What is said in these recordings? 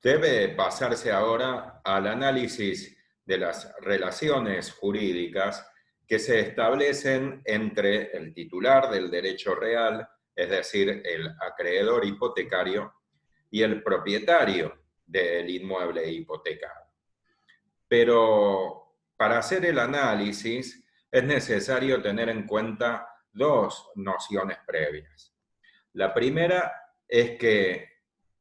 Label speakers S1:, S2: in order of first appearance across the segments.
S1: Debe pasarse ahora al análisis de las relaciones jurídicas que se establecen entre el titular del derecho real, es decir, el acreedor hipotecario, y el propietario del inmueble hipotecado. Pero para hacer el análisis es necesario tener en cuenta dos nociones previas. La primera es que,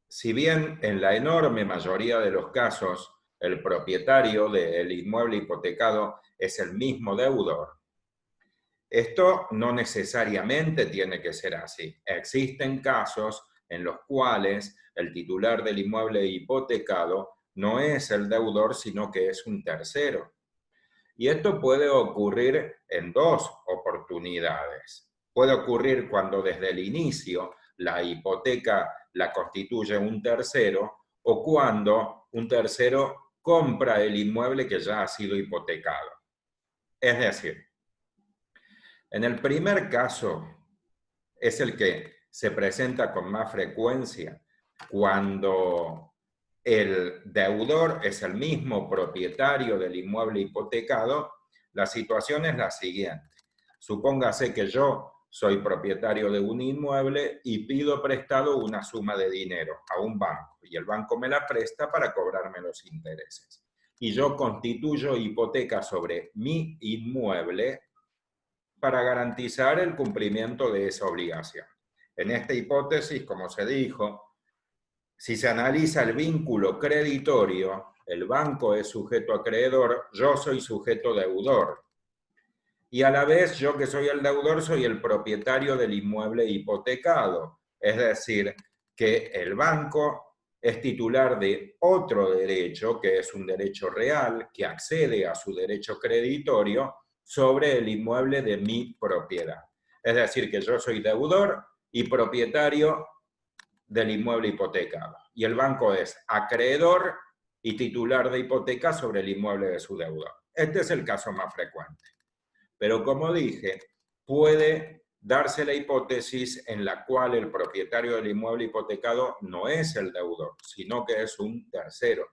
S1: si bien en la enorme mayoría de los casos el propietario del inmueble hipotecado es el mismo deudor, esto no necesariamente tiene que ser así. Existen casos en los cuales el titular del inmueble hipotecado no es el deudor, sino que es un tercero. Y esto puede ocurrir en dos oportunidades. Puede ocurrir cuando desde el inicio la hipoteca la constituye un tercero o cuando un tercero compra el inmueble que ya ha sido hipotecado. Es decir, en el primer caso es el que se presenta con más frecuencia cuando el deudor es el mismo propietario del inmueble hipotecado. La situación es la siguiente. Supóngase que yo soy propietario de un inmueble y pido prestado una suma de dinero a un banco y el banco me la presta para cobrarme los intereses. Y yo constituyo hipoteca sobre mi inmueble para garantizar el cumplimiento de esa obligación. En esta hipótesis, como se dijo, si se analiza el vínculo creditorio, el banco es sujeto acreedor, yo soy sujeto deudor. Y a la vez, yo que soy el deudor, soy el propietario del inmueble hipotecado. Es decir, que el banco es titular de otro derecho, que es un derecho real, que accede a su derecho creditorio sobre el inmueble de mi propiedad. Es decir, que yo soy deudor y propietario del inmueble hipotecado. Y el banco es acreedor y titular de hipoteca sobre el inmueble de su deudor. Este es el caso más frecuente. Pero como dije, puede darse la hipótesis en la cual el propietario del inmueble hipotecado no es el deudor, sino que es un tercero.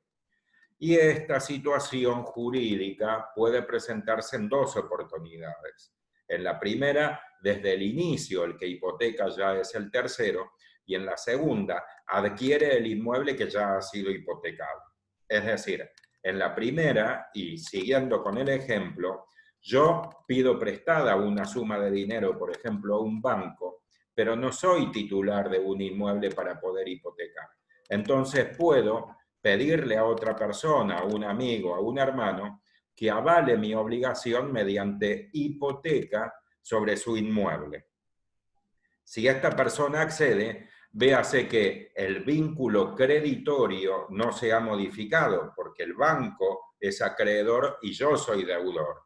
S1: Y esta situación jurídica puede presentarse en dos oportunidades. En la primera, desde el inicio, el que hipoteca ya es el tercero, y en la segunda, adquiere el inmueble que ya ha sido hipotecado. Es decir, en la primera, y siguiendo con el ejemplo, yo pido prestada una suma de dinero, por ejemplo, a un banco, pero no soy titular de un inmueble para poder hipotecar. Entonces puedo pedirle a otra persona, a un amigo, a un hermano, que avale mi obligación mediante hipoteca sobre su inmueble. Si esta persona accede, véase que el vínculo creditorio no se ha modificado, porque el banco es acreedor y yo soy deudor.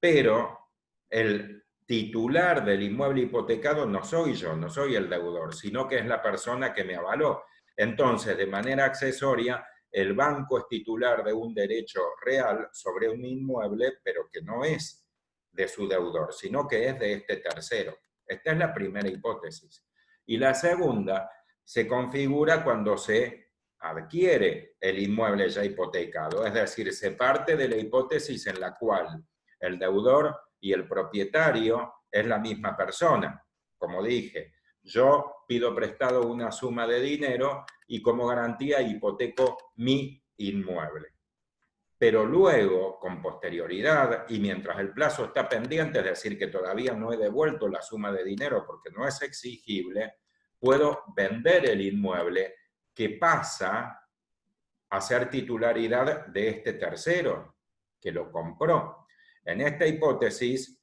S1: Pero el titular del inmueble hipotecado no soy yo, no soy el deudor, sino que es la persona que me avaló. Entonces, de manera accesoria, el banco es titular de un derecho real sobre un inmueble, pero que no es de su deudor, sino que es de este tercero. Esta es la primera hipótesis. Y la segunda se configura cuando se adquiere el inmueble ya hipotecado, es decir, se parte de la hipótesis en la cual el deudor y el propietario es la misma persona. Como dije, yo pido prestado una suma de dinero y como garantía hipoteco mi inmueble. Pero luego, con posterioridad, y mientras el plazo está pendiente, es decir, que todavía no he devuelto la suma de dinero porque no es exigible, puedo vender el inmueble que pasa a ser titularidad de este tercero que lo compró. En esta hipótesis,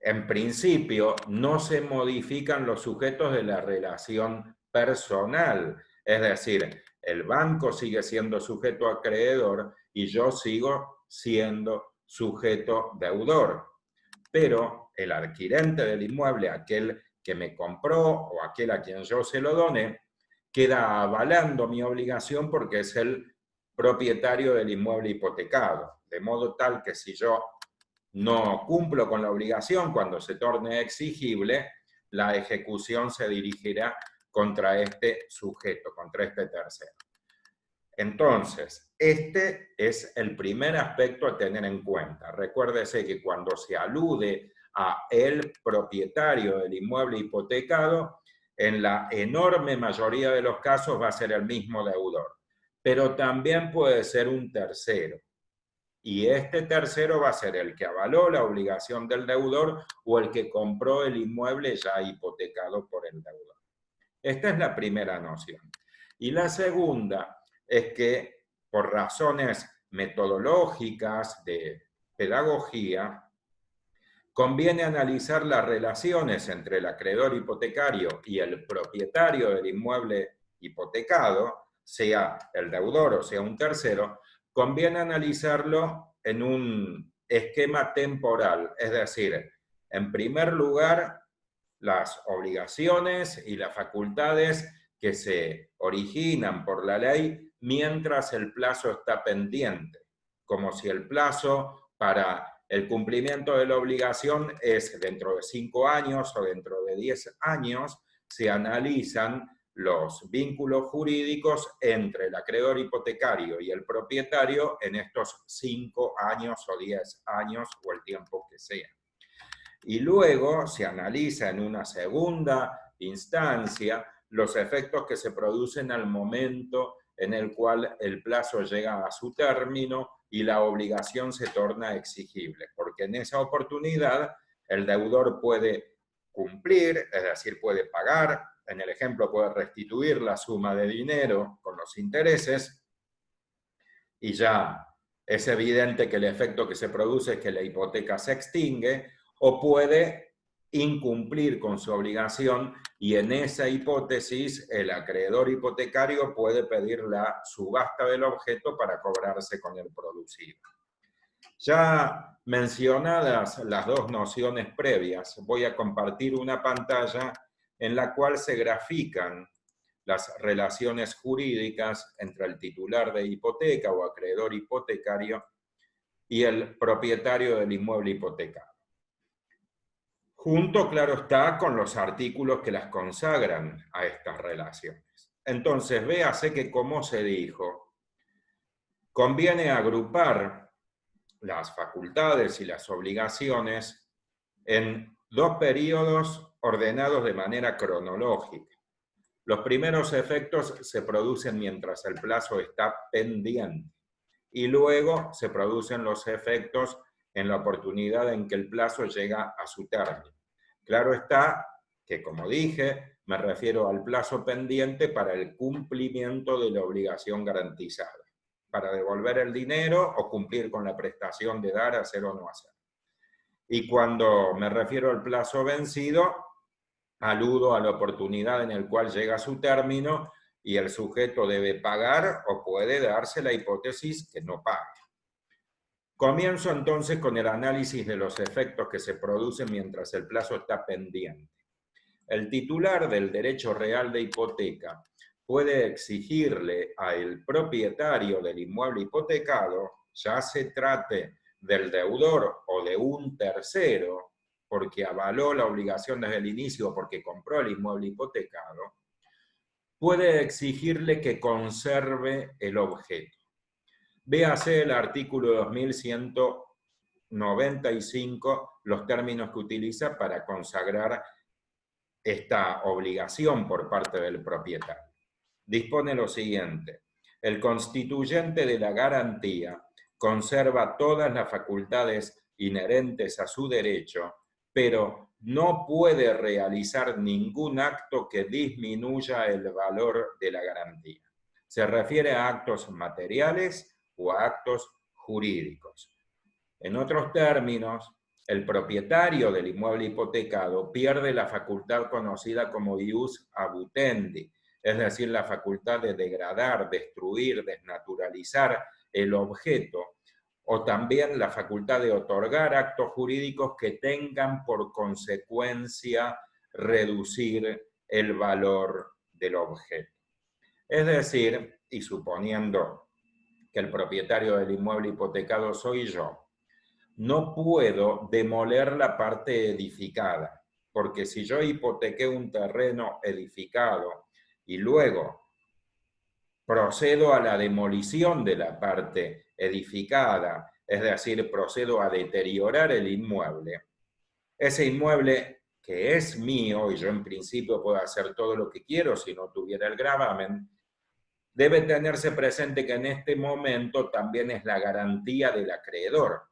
S1: en principio, no se modifican los sujetos de la relación personal. Es decir, el banco sigue siendo sujeto acreedor y yo sigo siendo sujeto deudor. Pero el adquirente del inmueble, aquel que me compró o aquel a quien yo se lo doné, queda avalando mi obligación porque es el propietario del inmueble hipotecado. De modo tal que si yo no cumplo con la obligación cuando se torne exigible, la ejecución se dirigirá contra este sujeto, contra este tercero. Entonces, este es el primer aspecto a tener en cuenta. Recuérdese que cuando se alude a el propietario del inmueble hipotecado, en la enorme mayoría de los casos va a ser el mismo deudor, pero también puede ser un tercero. Y este tercero va a ser el que avaló la obligación del deudor o el que compró el inmueble ya hipotecado por el deudor. Esta es la primera noción. Y la segunda es que por razones metodológicas de pedagogía, conviene analizar las relaciones entre el acreedor hipotecario y el propietario del inmueble hipotecado, sea el deudor o sea un tercero, conviene analizarlo en un esquema temporal, es decir, en primer lugar, las obligaciones y las facultades que se originan por la ley mientras el plazo está pendiente, como si el plazo para el cumplimiento de la obligación es dentro de 5 años o dentro de 10 años, se analizan los vínculos jurídicos entre el acreedor hipotecario y el propietario en estos 5 años o 10 años o el tiempo que sea. Y luego se analiza en una segunda instancia los efectos que se producen al momento en el cual el plazo llega a su término y la obligación se torna exigible, porque en esa oportunidad el deudor puede cumplir, es decir, puede pagar, en el ejemplo puede restituir la suma de dinero con los intereses, y ya es evidente que el efecto que se produce es que la hipoteca se extingue, o puede incumplir con su obligación y en esa hipótesis el acreedor hipotecario puede pedir la subasta del objeto para cobrarse con el producido. Ya mencionadas las dos nociones previas, voy a compartir una pantalla en la cual se grafican las relaciones jurídicas entre el titular de hipoteca o acreedor hipotecario y el propietario del inmueble hipotecado. Junto, claro está, con los artículos que las consagran a estas relaciones. Entonces, véase que, como se dijo, conviene agrupar las facultades y las obligaciones en dos periodos ordenados de manera cronológica. Los primeros efectos se producen mientras el plazo está pendiente y luego se producen los efectos en la oportunidad en que el plazo llega a su término. Claro está que, como dije, me refiero al plazo pendiente para el cumplimiento de la obligación garantizada, para devolver el dinero o cumplir con la prestación de dar, hacer o no hacer. Y cuando me refiero al plazo vencido, aludo a la oportunidad en la cual llega a su término y el sujeto debe pagar o puede darse la hipótesis que no pague. Comienzo entonces con el análisis de los efectos que se producen mientras el plazo está pendiente. El titular del derecho real de hipoteca puede exigirle al propietario del inmueble hipotecado, ya se trate del deudor o de un tercero, porque avaló la obligación desde el inicio o porque compró el inmueble hipotecado, puede exigirle que conserve el objeto. Véase el artículo 2195, los términos que utiliza para consagrar esta obligación por parte del propietario. Dispone lo siguiente: el constituyente de la garantía conserva todas las facultades inherentes a su derecho, pero no puede realizar ningún acto que disminuya el valor de la garantía. Se refiere a actos materiales o a actos jurídicos. En otros términos, el propietario del inmueble hipotecado pierde la facultad conocida como ius abutendi, es decir, la facultad de degradar, destruir, desnaturalizar el objeto, o también la facultad de otorgar actos jurídicos que tengan por consecuencia reducir el valor del objeto. Es decir, y suponiendo que el propietario del inmueble hipotecado soy yo, no puedo demoler la parte edificada, porque si yo hipotequé un terreno edificado y luego procedo a la demolición de la parte edificada, es decir, procedo a deteriorar el inmueble, ese inmueble que es mío y yo en principio puedo hacer todo lo que quiero si no tuviera el gravamen, debe tenerse presente que en este momento también es la garantía del acreedor.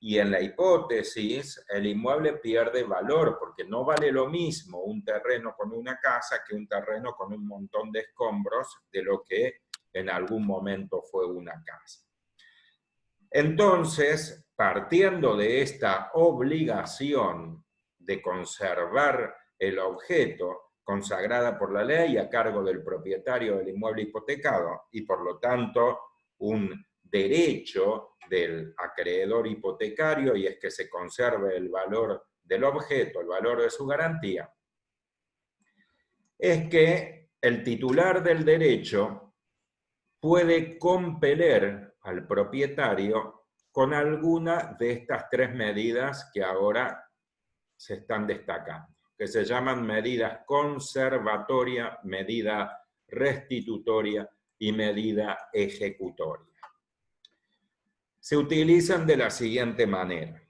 S1: Y en la hipótesis, el inmueble pierde valor porque no vale lo mismo un terreno con una casa que un terreno con un montón de escombros de lo que en algún momento fue una casa. Entonces, partiendo de esta obligación de conservar el objeto consagrada por la ley a cargo del propietario del inmueble hipotecado y por lo tanto un derecho del acreedor hipotecario, y es que se conserve el valor del objeto, el valor de su garantía, es que el titular del derecho puede compeler al propietario con alguna de estas tres medidas que ahora se están destacando, que se llaman medidas conservatoria, medida restitutoria y medida ejecutoria. Se utilizan de la siguiente manera.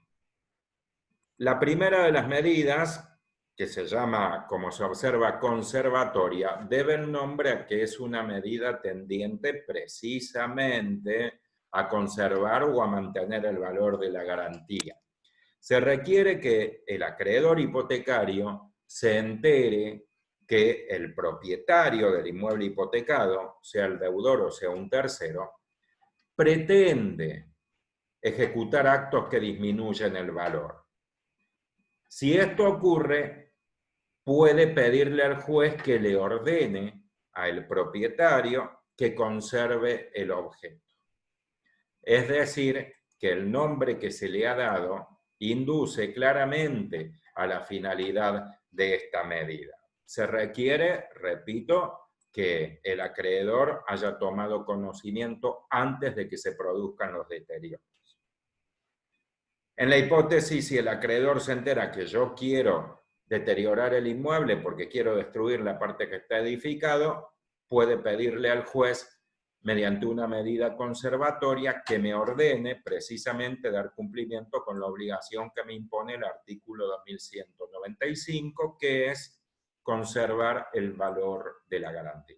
S1: La primera de las medidas, que se llama, como se observa, conservatoria, debe el nombre a que es una medida tendiente precisamente a conservar o a mantener el valor de la garantía. Se requiere que el acreedor hipotecario se entere que el propietario del inmueble hipotecado, sea el deudor o sea un tercero, pretende ejecutar actos que disminuyen el valor. Si esto ocurre, puede pedirle al juez que le ordene al propietario que conserve el objeto. Es decir, que el nombre que se le ha dado induce claramente a la finalidad de esta medida. Se requiere, repito, que el acreedor haya tomado conocimiento antes de que se produzcan los deterioros. En la hipótesis, si el acreedor se entera que yo quiero deteriorar el inmueble porque quiero destruir la parte que está edificado, puede pedirle al juez, mediante una medida conservatoria, que me ordene precisamente dar cumplimiento con la obligación que me impone el artículo 2195, que es conservar el valor de la garantía.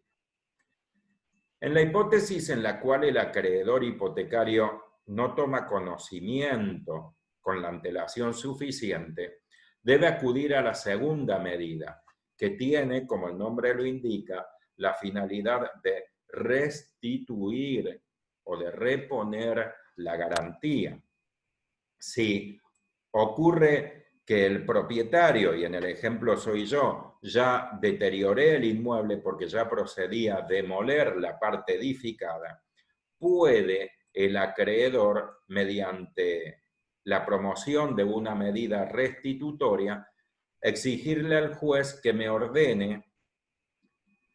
S1: En la hipótesis en la cual el acreedor hipotecario no toma conocimiento con la antelación suficiente, debe acudir a la segunda medida, que tiene, como el nombre lo indica, la finalidad de restituir o de reponer la garantía. Si ocurre que el propietario, y en el ejemplo soy yo, ya deterioré el inmueble porque ya procedía a demoler la parte edificada, puede el acreedor, mediante la promoción de una medida restitutoria, exigirle al juez que me ordene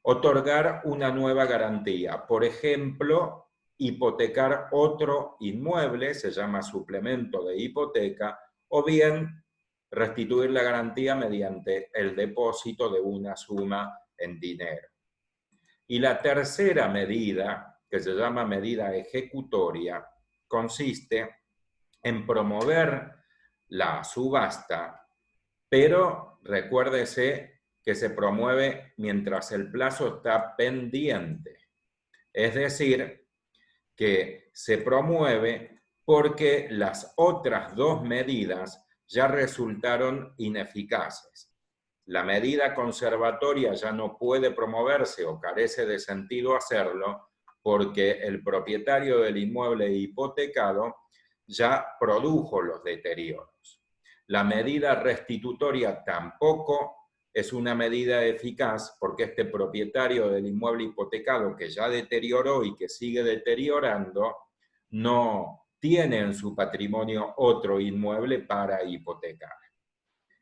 S1: otorgar una nueva garantía. Por ejemplo, hipotecar otro inmueble, se llama suplemento de hipoteca, o bien restituir la garantía mediante el depósito de una suma en dinero. Y la tercera medida, que se llama medida ejecutoria, consiste en promover la subasta, pero recuérdese que se promueve mientras el plazo está pendiente. Es decir, que se promueve porque las otras dos medidas ya resultaron ineficaces. La medida conservatoria ya no puede promoverse o carece de sentido hacerlo porque el propietario del inmueble hipotecado ya produjo los deterioros. La medida restitutoria tampoco es una medida eficaz porque este propietario del inmueble hipotecado que ya deterioró y que sigue deteriorando no tiene en su patrimonio otro inmueble para hipotecar.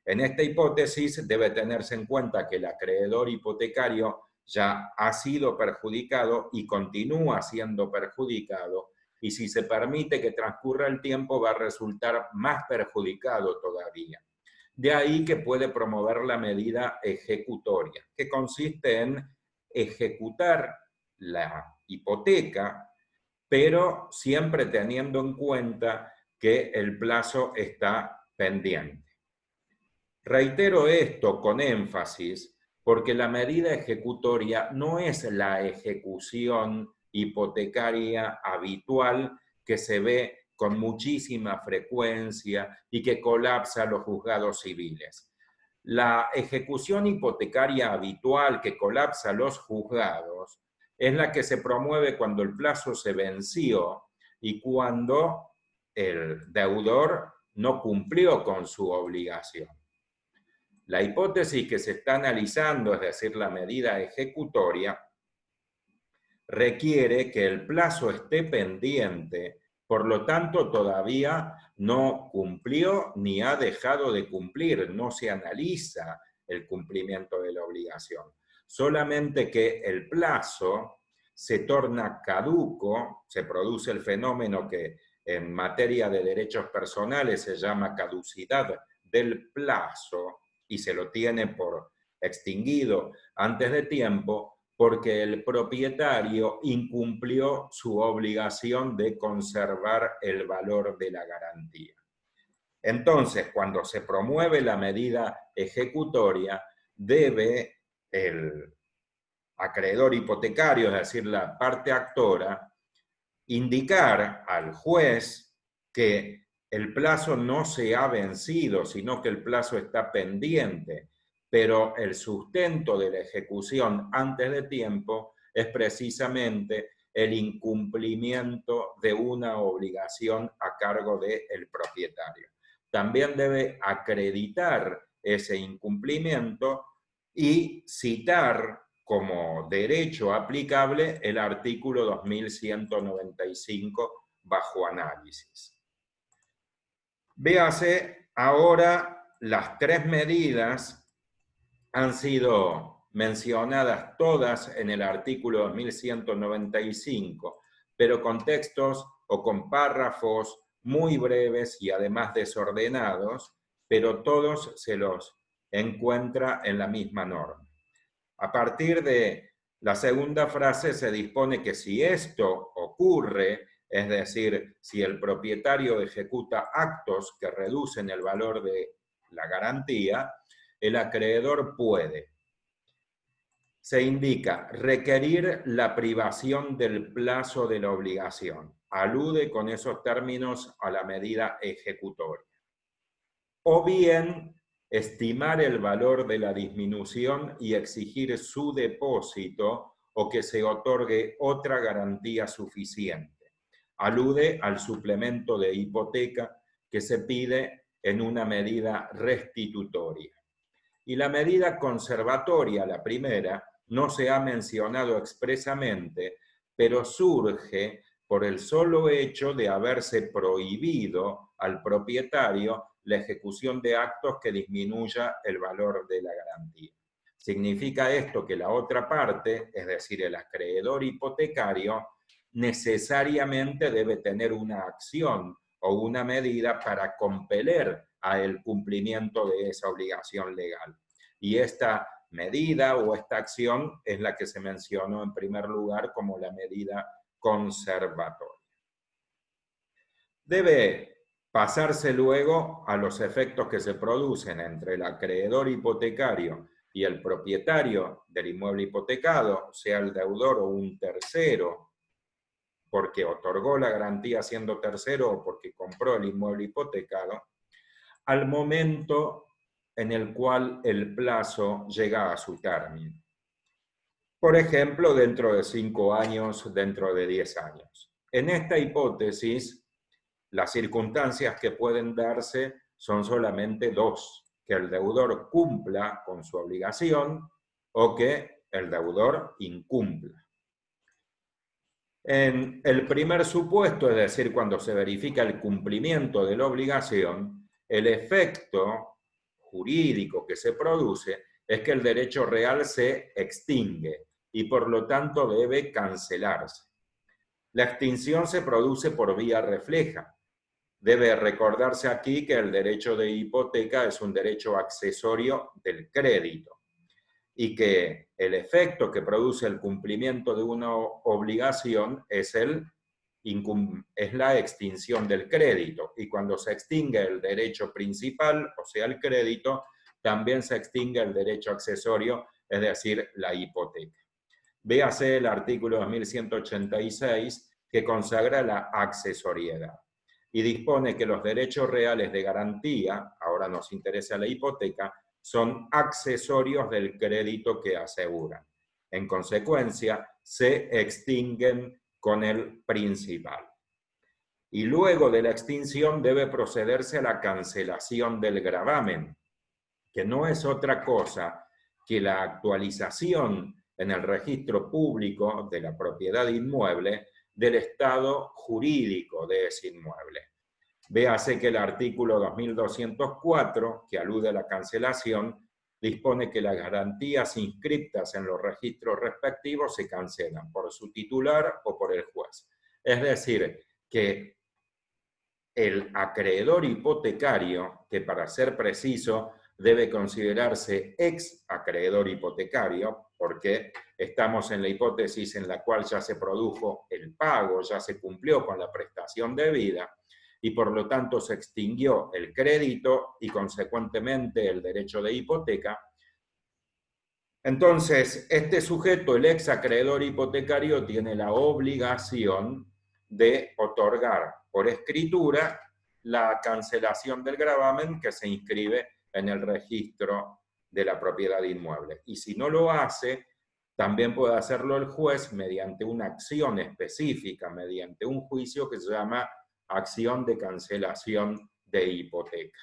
S1: En esta hipótesis debe tenerse en cuenta que el acreedor hipotecario ya ha sido perjudicado y continúa siendo perjudicado, y si se permite que transcurra el tiempo va a resultar más perjudicado todavía. De ahí que puede promover la medida ejecutoria, que consiste en ejecutar la hipoteca, pero siempre teniendo en cuenta que el plazo está pendiente. Reitero esto con énfasis porque la medida ejecutoria no es la ejecución hipotecaria habitual que se ve con muchísima frecuencia y que colapsa los juzgados civiles. La ejecución hipotecaria habitual que colapsa los juzgados es la que se promueve cuando el plazo se venció y cuando el deudor no cumplió con su obligación. La hipótesis que se está analizando, es decir, la medida ejecutoria, requiere que el plazo esté pendiente, por lo tanto todavía no cumplió ni ha dejado de cumplir, no se analiza el cumplimiento de la obligación. Solamente que el plazo se torna caduco, se produce el fenómeno que en materia de derechos personales se llama caducidad del plazo, y se lo tiene por extinguido antes de tiempo, porque el propietario incumplió su obligación de conservar el valor de la garantía. Entonces, cuando se promueve la medida ejecutoria, debe el acreedor hipotecario, es decir, la parte actora, indicar al juez que el plazo no se ha vencido, sino que el plazo está pendiente, pero el sustento de la ejecución antes de tiempo es precisamente el incumplimiento de una obligación a cargo del propietario. También debe acreditar ese incumplimiento y citar como derecho aplicable el artículo 2195 bajo análisis. Véase ahora las tres medidas han sido mencionadas todas en el artículo 2195, pero con textos o con párrafos muy breves y además desordenados, pero todos se los encuentra en la misma norma. A partir de la segunda frase se dispone que si esto ocurre, es decir, si el propietario ejecuta actos que reducen el valor de la garantía, el acreedor puede, se indica, requerir la privación del plazo de la obligación. Alude con esos términos a la medida ejecutoria. O bien, estimar el valor de la disminución y exigir su depósito o que se otorgue otra garantía suficiente. Alude al suplemento de hipoteca que se pide en una medida restitutoria. Y la medida conservatoria, la primera, no se ha mencionado expresamente, pero surge por el solo hecho de haberse prohibido al propietario la ejecución de actos que disminuya el valor de la garantía. Significa esto que la otra parte, es decir, el acreedor hipotecario, necesariamente debe tener una acción o una medida para compeler a el cumplimiento de esa obligación legal. Y esta medida o esta acción es la que se mencionó en primer lugar como la medida conservatoria. Debe pasarse luego a los efectos que se producen entre el acreedor hipotecario y el propietario del inmueble hipotecado, sea el deudor o un tercero, porque otorgó la garantía siendo tercero o porque compró el inmueble hipotecado, al momento en el cual el plazo llega a su término. Por ejemplo, dentro de 5 años, dentro de 10 años. En esta hipótesis, las circunstancias que pueden darse son solamente dos: que el deudor cumpla con su obligación o que el deudor incumpla. En el primer supuesto, es decir, cuando se verifica el cumplimiento de la obligación, el efecto jurídico que se produce es que el derecho real se extingue y por lo tanto debe cancelarse. La extinción se produce por vía refleja. Debe recordarse aquí que el derecho de hipoteca es un derecho accesorio del crédito. y que el efecto que produce el cumplimiento de una obligación es la extinción del crédito. Y cuando se extingue el derecho principal, o sea, el crédito, también se extingue el derecho accesorio, es decir, la hipoteca. Véase el artículo 2186 que consagra la accesoriedad y dispone que los derechos reales de garantía, ahora nos interesa la hipoteca, son accesorios del crédito que aseguran. En consecuencia, se extinguen con el principal. Y luego de la extinción debe procederse a la cancelación del gravamen, que no es otra cosa que la actualización en el registro público de la propiedad inmueble del estado jurídico de ese inmueble. Véase que el artículo 2204, que alude a la cancelación, dispone que las garantías inscriptas en los registros respectivos se cancelan por su titular o por el juez. Es decir, que el acreedor hipotecario, que para ser preciso debe considerarse ex acreedor hipotecario, porque estamos en la hipótesis en la cual ya se produjo el pago, ya se cumplió con la prestación debida, y por lo tanto se extinguió el crédito y consecuentemente el derecho de hipoteca. Entonces, este sujeto, el ex acreedor hipotecario, tiene la obligación de otorgar por escritura la cancelación del gravamen que se inscribe en el registro de la propiedad inmueble. Y si no lo hace, también puede hacerlo el juez mediante una acción específica, mediante un juicio que se llama acción de cancelación de hipoteca.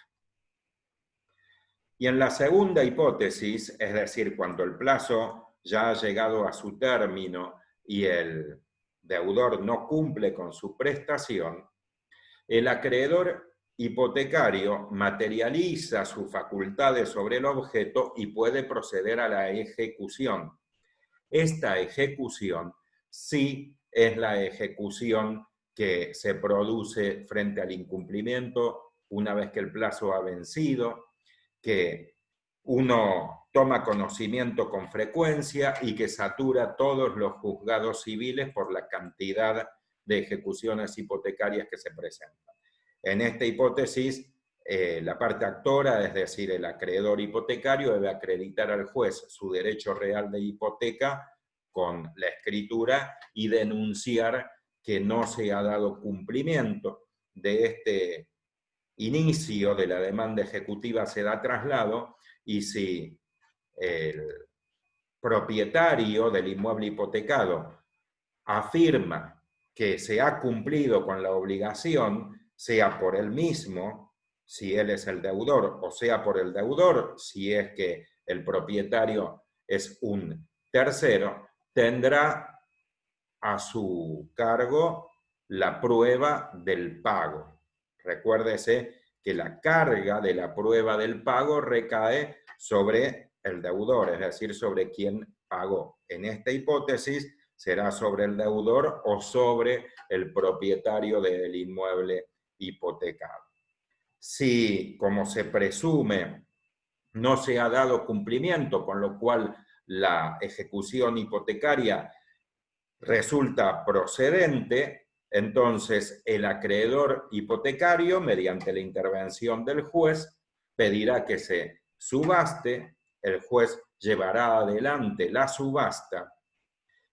S1: Y en la segunda hipótesis, es decir, cuando el plazo ya ha llegado a su término y el deudor no cumple con su prestación, el acreedor hipotecario materializa sus facultades sobre el objeto y puede proceder a la ejecución. Esta ejecución sí es la ejecución que se produce frente al incumplimiento una vez que el plazo ha vencido, que uno toma conocimiento con frecuencia y que satura todos los juzgados civiles por la cantidad de ejecuciones hipotecarias que se presentan. En esta hipótesis, la parte actora, es decir, el acreedor hipotecario, debe acreditar al juez su derecho real de hipoteca con la escritura y denunciar que no se ha dado cumplimiento de este inicio de la demanda ejecutiva, se da traslado, y si el propietario del inmueble hipotecado afirma que se ha cumplido con la obligación, sea por él mismo, si él es el deudor, o sea por el deudor, si es que el propietario es un tercero, tendrá a su cargo la prueba del pago. Recuérdese que la carga de la prueba del pago recae sobre el deudor, es decir, sobre quien pagó. En esta hipótesis será sobre el deudor o sobre el propietario del inmueble hipotecado. Si, como se presume, no se ha dado cumplimiento, con lo cual la ejecución hipotecaria resulta procedente, entonces el acreedor hipotecario, mediante la intervención del juez, pedirá que se subaste, el juez llevará adelante la subasta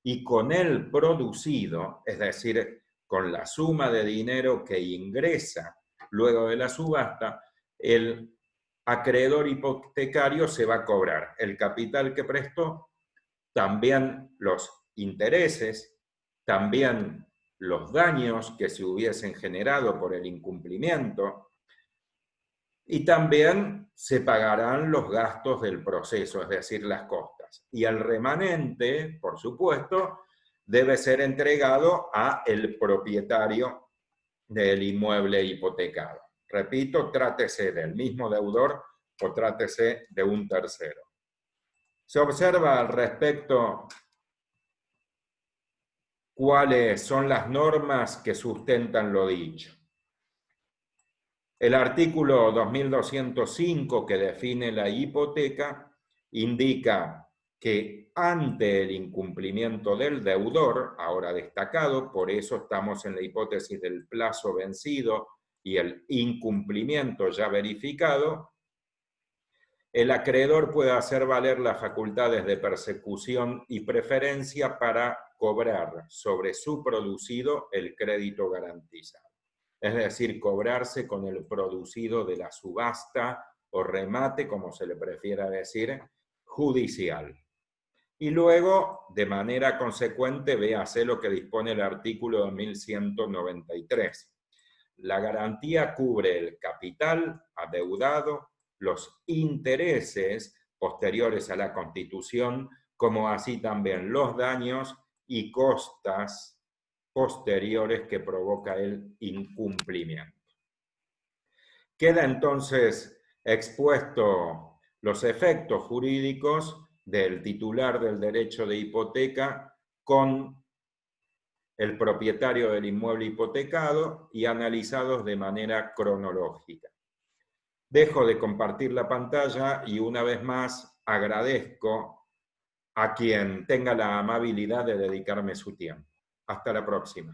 S1: y con el producido, es decir, con la suma de dinero que ingresa luego de la subasta, el acreedor hipotecario se va a cobrar el capital que prestó, también los intereses, también los daños que se hubiesen generado por el incumplimiento, y también se pagarán los gastos del proceso, es decir, las costas. Y el remanente, por supuesto, debe ser entregado a el propietario del inmueble hipotecado. Repito, trátese del mismo deudor o trátese de un tercero. Se observa al respecto cuáles son las normas que sustentan lo dicho. El artículo 2205, que define la hipoteca, indica que ante el incumplimiento del deudor, ahora destacado, por eso estamos en la hipótesis del plazo vencido y el incumplimiento ya verificado, el acreedor puede hacer valer las facultades de persecución y preferencia para cobrar sobre su producido el crédito garantizado. Es decir, cobrarse con el producido de la subasta o remate, como se le prefiera decir, judicial. Y luego, de manera consecuente, véase lo que dispone el artículo 2193. La garantía cubre el capital adeudado, los intereses posteriores a la Constitución, como así también los daños y costas posteriores que provoca el incumplimiento. Queda entonces expuesto los efectos jurídicos del titular del derecho de hipoteca con el propietario del inmueble hipotecado y analizados de manera cronológica. Dejo de compartir la pantalla y una vez más agradezco a quien tenga la amabilidad de dedicarme su tiempo. Hasta la próxima.